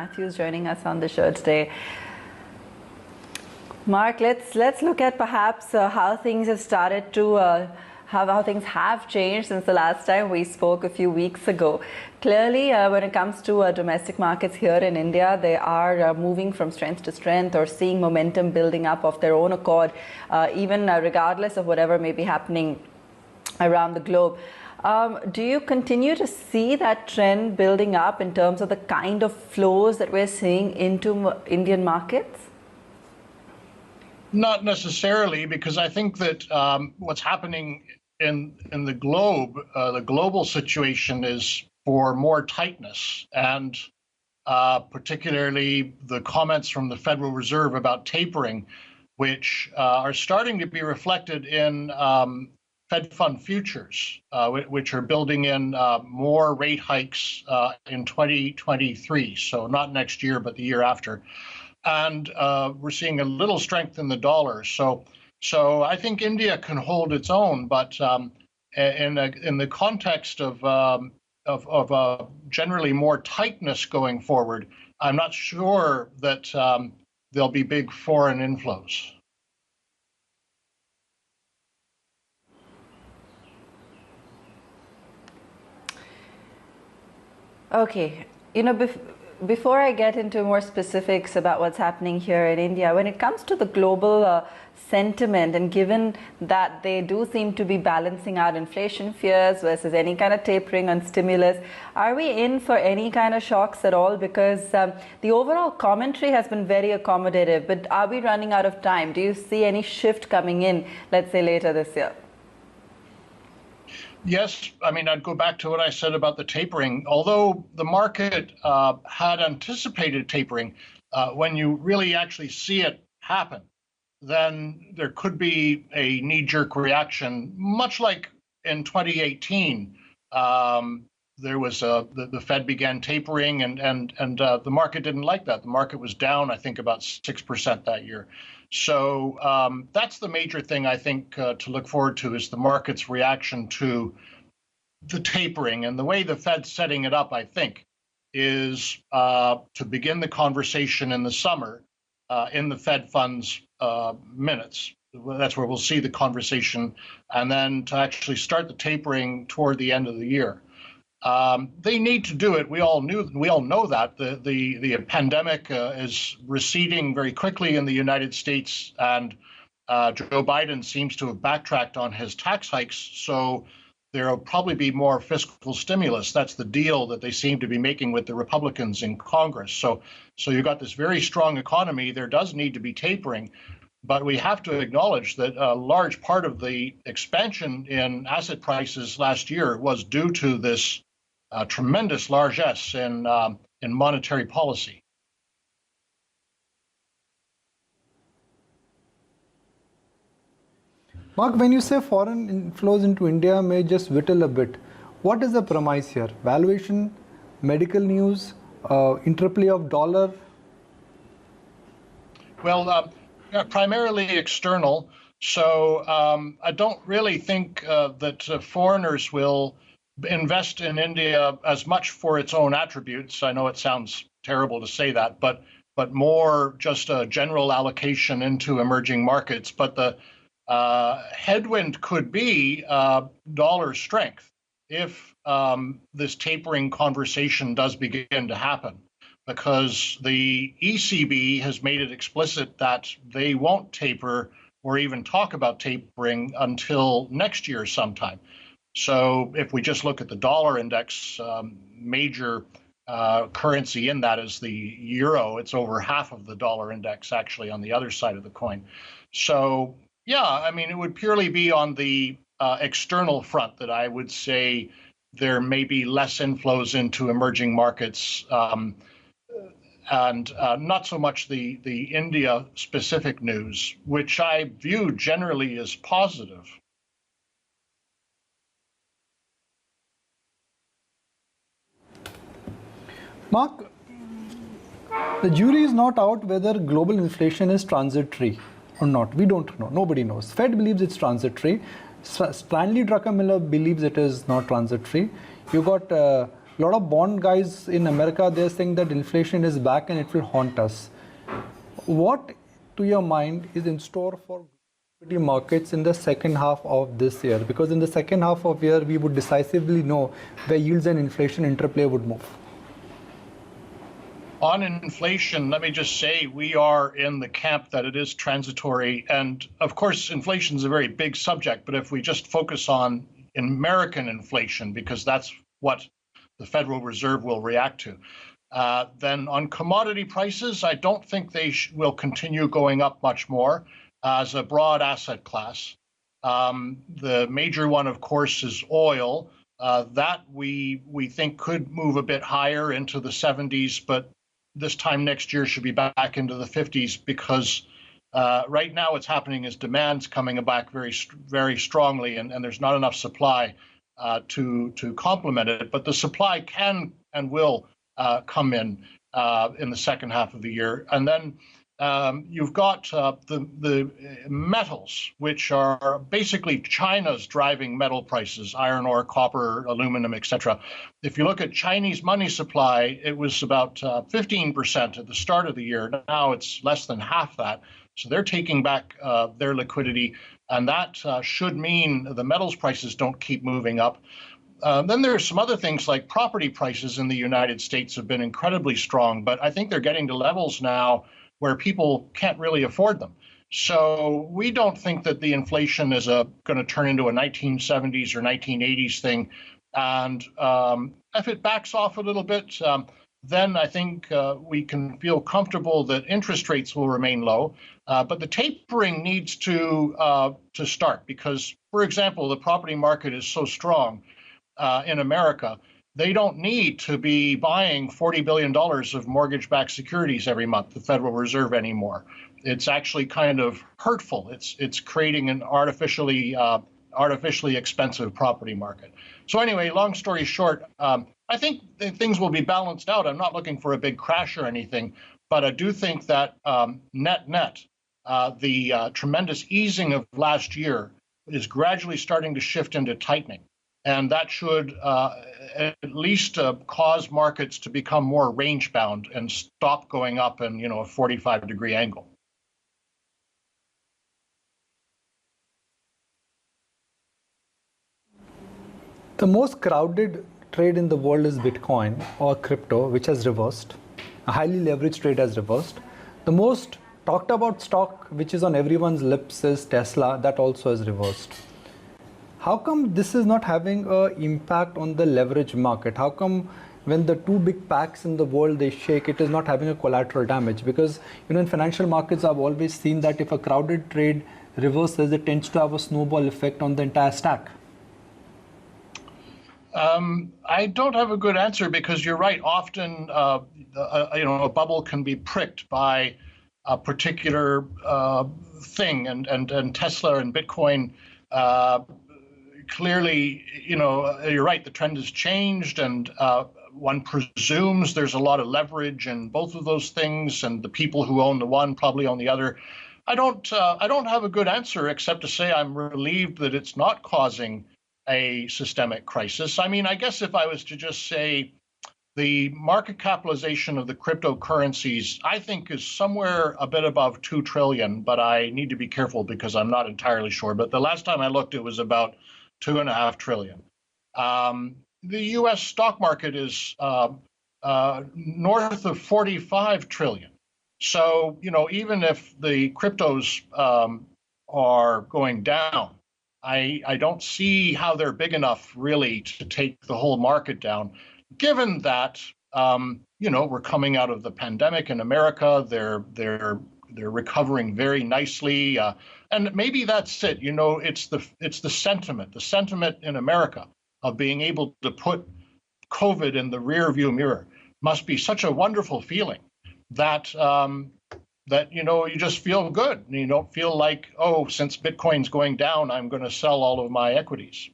Matthews joining us on the show today. Mark, let's look at perhaps how things have started to how things have changed since the last time we spoke a few weeks ago. Clearly, when it comes to domestic markets here in India, they are moving from strength to strength or seeing momentum building up of their own accord, even regardless of whatever may be happening around the globe. Do you continue to see that trend building up in terms of the kind of flows that we're seeing into Indian markets? Not necessarily, because I think that what's happening in the globe, the global situation is for more tightness, and particularly the comments from the Federal Reserve about tapering, which are starting to be reflected in Fed fund futures, which are building in more rate hikes in 2023. So not next year, but the year after. And we're seeing a little strength in the dollar. So I think India can hold its own, but in the context of generally more tightness going forward, I'm not sure that there'll be big foreign inflows. Okay, before I get into more specifics about what's happening here in India, when it comes to the global sentiment, and given that they do seem to be balancing out inflation fears versus any kind of tapering on stimulus, are we in for any kind of shocks at all? Because the overall commentary has been very accommodative, but are we running out of time? Do you see any shift coming in, let's say later this year? Yes, I mean, I'd go back to what I said about the tapering. Although the market had anticipated tapering, when you really actually see it happen, then there could be a knee-jerk reaction, much like in 2018. There was the Fed began tapering, and the market didn't like that. The market was down, I think, about 6% that year. So that's the major thing I think to look forward to, is the market's reaction to the tapering. And the way the Fed's setting it up, I think, is to begin the conversation in the summer in the Fed funds minutes. That's where we'll see the conversation, and then to actually start the tapering toward the end of the year. They need to do it. We all know that the pandemic is receding very quickly in the United States, and Joe Biden seems to have backtracked on his tax hikes. So there will probably be more fiscal stimulus. That's the deal that they seem to be making with the Republicans in Congress. So you've got this very strong economy. There does need to be tapering. But we have to acknowledge that a large part of the expansion in asset prices last year was due to this tremendous largesse in monetary policy. Mark, when you say foreign inflows into India may just whittle a bit, what is the premise here? Valuation, medical news, interplay of dollar? Well, primarily external. So I don't really think that foreigners will invest in India as much for its own attributes. I know it sounds terrible to say that, but more just a general allocation into emerging markets. But the headwind could be dollar strength if this tapering conversation does begin to happen, because the ECB has made it explicit that they won't taper or even talk about tapering until next year sometime. So if we just look at the dollar index, major currency in that is the euro. It's over half of the dollar index actually on the other side of the coin. So yeah, I mean, it would purely be on the external front that I would say there may be less inflows into emerging markets, and not so much the India specific news, which I view generally as positive. Mark, the jury is not out whether global inflation is transitory or not. We don't know. Nobody knows. Fed believes it's transitory. Stanley Druckenmiller believes it is not transitory. You got A lot of bond guys in America, they're saying that inflation is back and it will haunt us. What, to your mind, is in store for equity markets in the second half of this year? Because in the second half of the year, we would decisively know where yields and inflation interplay would move. On inflation, let me just say we are in the camp that it is transitory. And of course, inflation is a very big subject. But if we just focus on American inflation, because that's what the Federal Reserve will react to, then on commodity prices, I don't think they will continue going up much more as a broad asset class. The major one, of course, is oil. That we think could move a bit higher into the 70s, but this time next year should be back into the 50s because right now what's happening is demand's coming back very strongly, and there's not enough supply to complement it. But the supply can and will come in the second half of the year. And then you've got the metals, which are basically China's driving metal prices, iron ore, copper, aluminum, etc. If you look at Chinese money supply, it was about 15% at the start of the year. Now it's less than half that. So they're taking back their liquidity, and that should mean the metals prices don't keep moving up. Then there are some other things like property prices in the United States have been incredibly strong, but I think they're getting to levels now where people can't really afford them. So we don't think that the inflation is going to turn into a 1970s or 1980s thing. And if it backs off a little bit, then I think we can feel comfortable that interest rates will remain low. But the tapering needs to start because, for example, the property market is so strong in America. They don't need to be buying $40 billion of mortgage-backed securities every month, the Federal Reserve, anymore. It's actually kind of hurtful. It's creating an artificially expensive property market. So anyway, long story short, I think things will be balanced out. I'm not looking for a big crash or anything, but I do think that net, the tremendous easing of last year is gradually starting to shift into tightening. And that should at least cause markets to become more range-bound and stop going up in, a 45-degree angle. The most crowded trade in the world is Bitcoin or crypto, which has reversed. A highly leveraged trade has reversed. The most talked about stock, which is on everyone's lips, is Tesla. That also has reversed. How come this is not having an impact on the leverage market? How come when the two big packs in the world, they shake, it is not having a collateral damage? Because, in financial markets, I've always seen that if a crowded trade reverses, it tends to have a snowball effect on the entire stack. I don't have a good answer because you're right. Often, a bubble can be pricked by a particular thing, and Tesla and Bitcoin. Clearly, you're right, the trend has changed, and one presumes there's a lot of leverage in both of those things, and the people who own the one probably own the other. I don't have a good answer except to say I'm relieved that it's not causing a systemic crisis. I mean, I guess if I was to just say the market capitalization of the cryptocurrencies, I think, is somewhere a bit above 2 trillion, but I need to be careful because I'm not entirely sure. But the last time I looked, it was about 2.5 trillion. The U.S. stock market is north of 45 trillion. So, even if the cryptos are going down, I don't see how they're big enough really to take the whole market down, given that, we're coming out of the pandemic in America. They're recovering very nicely. And maybe that's it. It's the sentiment in America of being able to put COVID in the rear view mirror must be such a wonderful feeling that you just feel good. You don't feel like, oh, since Bitcoin's going down, I'm going to sell all of my equities.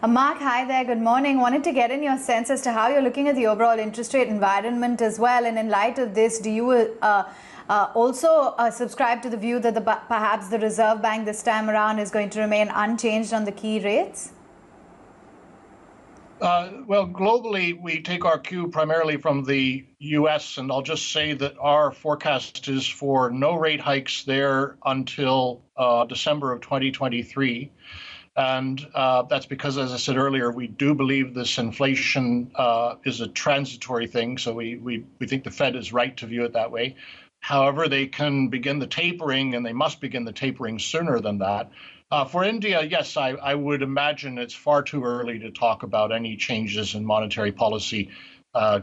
Mark, hi there. Good morning. Wanted to get in your sense as to how you're looking at the overall interest rate environment as well. And in light of this, do you also subscribe to the view that perhaps the Reserve Bank this time around is going to remain unchanged on the key rates? Well, globally, we take our cue primarily from the U.S., and I'll just say that our forecast is for no rate hikes there until December of 2023. And that's because, as I said earlier, we do believe this inflation is a transitory thing. So we think the Fed is right to view it that way. However, they can begin the tapering, and they must begin the tapering sooner than that. For India, yes, I would imagine it's far too early to talk about any changes in monetary policy,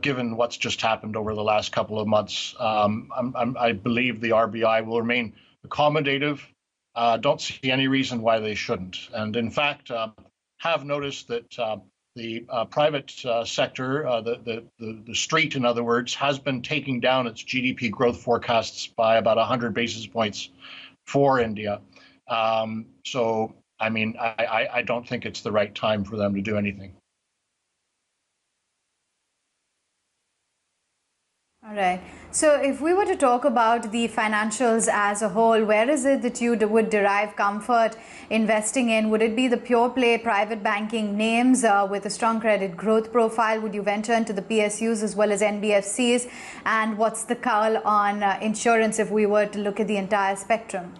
given what's just happened over the last couple of months. I believe the RBI will remain accommodative. Don't see any reason why they shouldn't. And in fact, have noticed that the private sector, the street, in other words, has been taking down its GDP growth forecasts by about 100 basis points for India. So, I mean, I don't think it's the right time for them to do anything. All right. So if we were to talk about the financials as a whole, where is it that you would derive comfort investing in? Would it be the pure play private banking names with a strong credit growth profile? Would you venture into the PSUs as well as NBFCs? And what's the call on insurance if we were to look at the entire spectrum?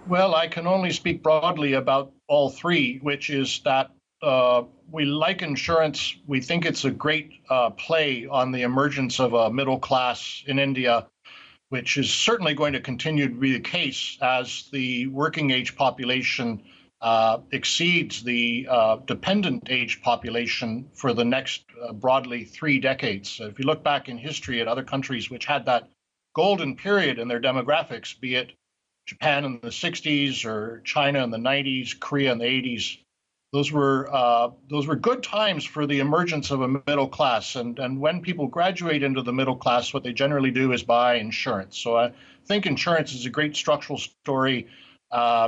Well, I can only speak broadly about all three, which is that we like insurance. We think it's a great play on the emergence of a middle class in India, which is certainly going to continue to be the case as the working age population exceeds the dependent age population for the next broadly 3 decades. So if you look back in history at other countries which had that golden period in their demographics, be it Japan in the 60s or China in the 90s, Korea in the 80s, those were good times for the emergence of a middle class. And when people graduate into the middle class, what they generally do is buy insurance. So I think insurance is a great structural story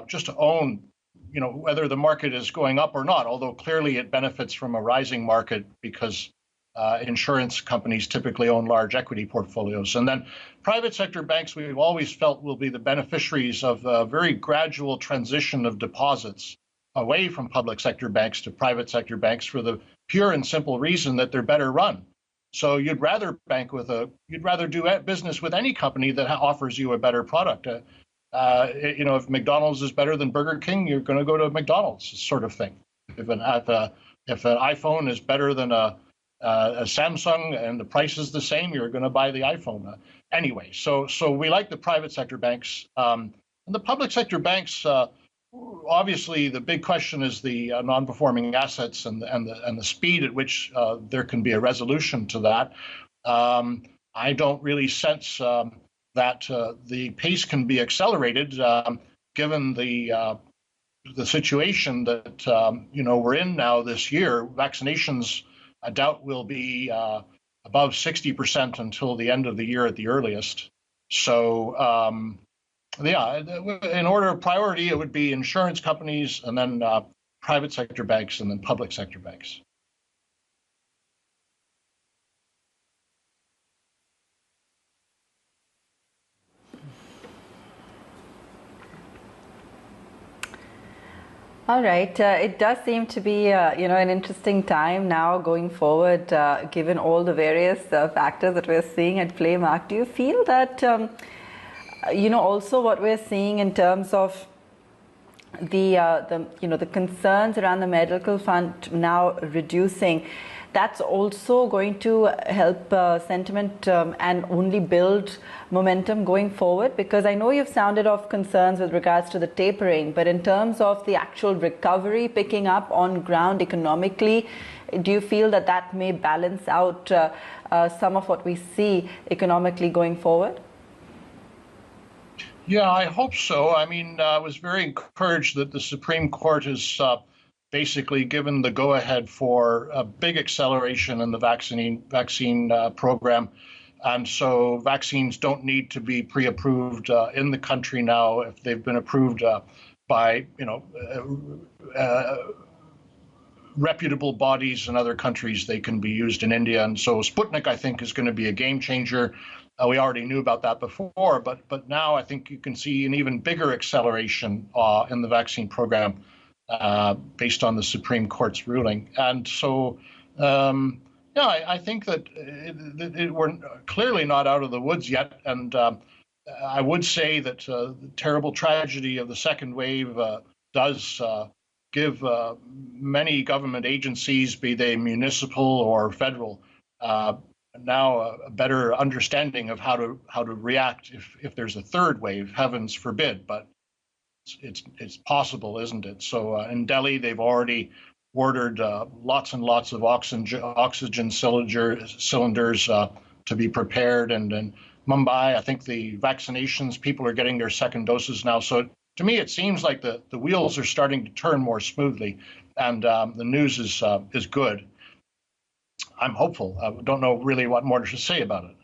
just to own, whether the market is going up or not, although clearly it benefits from a rising market because insurance companies typically own large equity portfolios. And then private sector banks, we've always felt, will be the beneficiaries of a very gradual transition of deposits away from public sector banks to private sector banks for the pure and simple reason that they're better run. So you'd rather do business with any company that offers you a better product. If McDonald's is better than Burger King, you're going to go to McDonald's, sort of thing. If an iPhone is better than a Samsung and the price is the same, you're going to buy the iPhone. Anyway, so we like the private sector banks. And the public sector banks, obviously, the big question is the non-performing assets and the speed at which there can be a resolution to that. I don't really sense that the pace can be accelerated, given the situation that we're in now this year. Vaccinations, I doubt, will be above 60% until the end of the year at the earliest. So. Yeah, in order of priority, it would be insurance companies and then private sector banks and then public sector banks. All right. It does seem to be, an interesting time now going forward, given all the various factors that we're seeing at play. Mark, do you feel that also what we're seeing in terms of the concerns around the medical fund now reducing, that's also going to help sentiment and only build momentum going forward? Because I know you've sounded off concerns with regards to the tapering, but in terms of the actual recovery picking up on ground economically, do you feel that may balance out some of what we see economically going forward? Yeah, I hope so. I mean, I was very encouraged that the Supreme Court has basically given the go-ahead for a big acceleration in the vaccine program. And so vaccines don't need to be pre-approved in the country now. If they've been approved by, reputable bodies in other countries, they can be used in India. And so Sputnik, I think, is going to be a game changer. We already knew about that before, but now I think you can see an even bigger acceleration in the vaccine program based on the Supreme Court's ruling. And so, yeah, I think that we're clearly not out of the woods yet. And I would say that the terrible tragedy of the second wave does give many government agencies, be they municipal or federal, now a better understanding of how to react if there's a third wave. Heavens forbid, but it's possible, isn't it? So in Delhi, they've already ordered lots and lots of oxygen cylinders to be prepared, and in Mumbai, I think the vaccinations, people are getting their second doses now. So to me, it seems like the wheels are starting to turn more smoothly, and the news is good. I'm hopeful. I don't know really what more to say about it.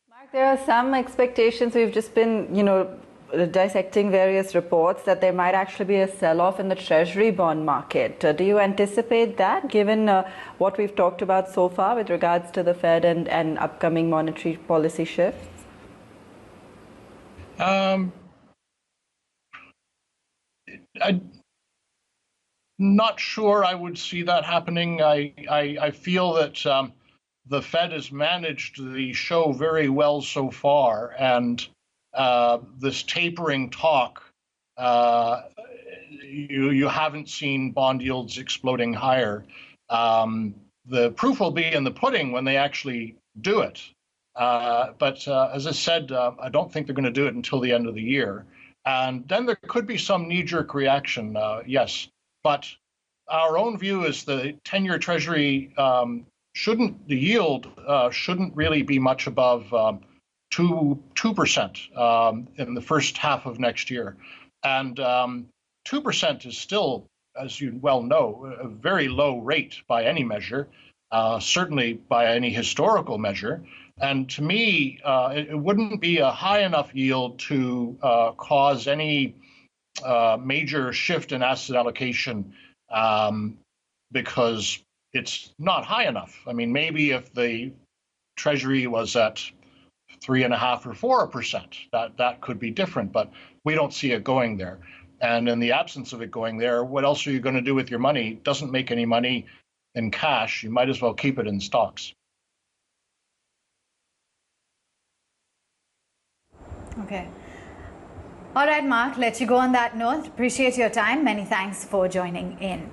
Mark, there are some expectations. We've just been, dissecting various reports that there might actually be a sell-off in the Treasury bond market. Do you anticipate that, given what we've talked about so far with regards to the Fed and upcoming monetary policy shifts? I'm not sure I would see that happening. I feel that the Fed has managed the show very well so far, and this tapering talk, you haven't seen bond yields exploding higher. The proof will be in the pudding when they actually do it. But as I said, I don't think they're going to do it until the end of the year. And then there could be some knee-jerk reaction, yes. But our own view is the 10-year Treasury the yield shouldn't really be much above 2% in the first half of next year. And 2% is still, as you well know, a very low rate by any measure, certainly by any historical measure. And to me, it wouldn't be a high enough yield to cause any major shift in asset allocation because it's not high enough. I mean, maybe if the Treasury was at 3.5% or 4%, that could be different, but we don't see it going there. And in the absence of it going there, what else are you going to do with your money? It doesn't make any money in cash. You might as well keep it in stocks. Okay. All right, Mark, let you go on that note. Appreciate your time. Many thanks for joining in.